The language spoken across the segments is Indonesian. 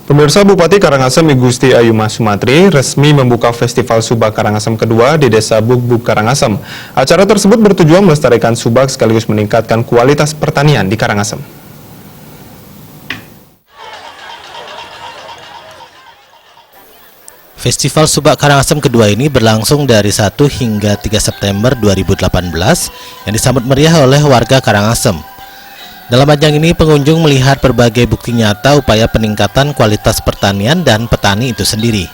Pemirsa, Bupati Karangasem I Gusti Ayuma Sumatri resmi membuka Festival Subak Karangasem kedua di Desa Bugbug Karangasem. Acara tersebut bertujuan melestarikan subak sekaligus meningkatkan kualitas pertanian di Karangasem. Festival Subak Karangasem kedua ini berlangsung dari 1 hingga 3 September 2018 yang disambut meriah oleh warga Karangasem. Dalam ajang ini, pengunjung melihat berbagai bukti nyata upaya peningkatan kualitas pertanian dan petani itu sendiri.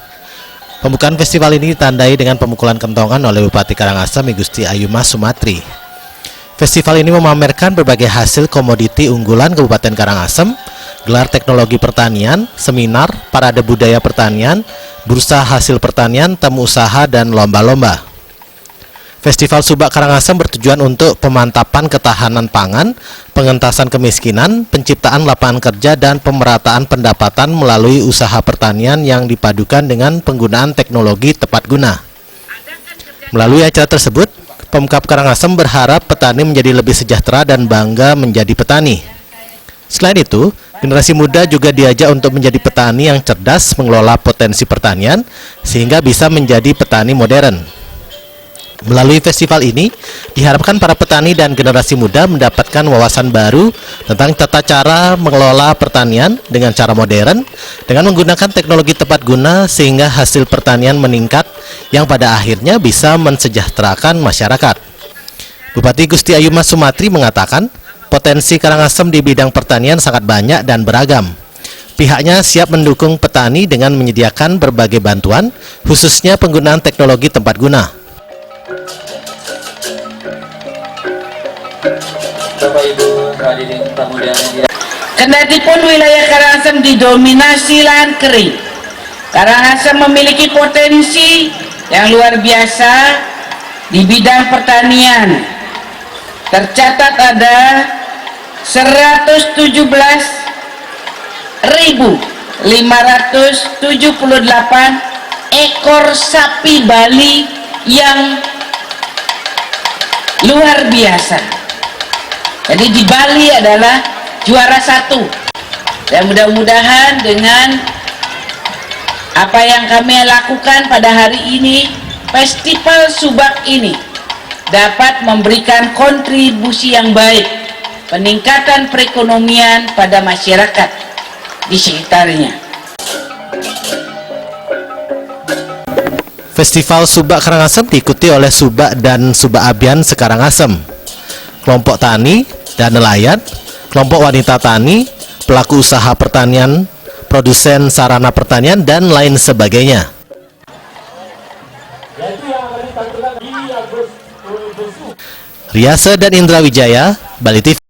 Pembukaan festival ini ditandai dengan pemukulan kentongan oleh Bupati Karangasem I Gusti Ayuma Sumatri. Festival ini memamerkan berbagai hasil komoditi unggulan Kabupaten Karangasem, gelar teknologi pertanian, seminar, parade budaya pertanian, bursa hasil pertanian, temu usaha, dan lomba-lomba. Festival Subak Karangasem bertujuan untuk pemantapan ketahanan pangan, pengentasan kemiskinan, penciptaan lapangan kerja, dan pemerataan pendapatan melalui usaha pertanian yang dipadukan dengan penggunaan teknologi tepat guna. Melalui acara tersebut, Pemkab Karangasem berharap petani menjadi lebih sejahtera dan bangga menjadi petani. Selain itu, generasi muda juga diajak untuk menjadi petani yang cerdas mengelola potensi pertanian sehingga bisa menjadi petani modern. Melalui festival ini, diharapkan para petani dan generasi muda mendapatkan wawasan baru tentang tata cara mengelola pertanian dengan cara modern, dengan menggunakan teknologi tepat guna sehingga hasil pertanian meningkat yang pada akhirnya bisa mensejahterakan masyarakat. Bupati Gusti Ayuma Sumatri mengatakan, potensi Karangasem di bidang pertanian sangat banyak dan beragam. Pihaknya siap mendukung petani dengan menyediakan berbagai bantuan, khususnya penggunaan teknologi tepat guna. Bapak Ibu hadirin tamu dan Kendatipun wilayah Karangasem didominasi lahan kering, Karangasem memiliki potensi yang luar biasa di bidang pertanian. Tercatat ada 117.578 ekor sapi Bali yang luar biasa. Jadi di Bali adalah juara 1. Dan mudah-mudahan dengan apa yang kami lakukan pada hari ini, Festival Subak ini dapat memberikan kontribusi yang baik, peningkatan perekonomian pada masyarakat di sekitarnya. Festival Subak Karangasem diikuti oleh Subak dan Subak Abian Sekarangasem, kelompok tani dan nelayan, kelompok wanita tani, pelaku usaha pertanian, produsen sarana pertanian, dan lain sebagainya. Riasa dan Indra Wijaya, Bali TV.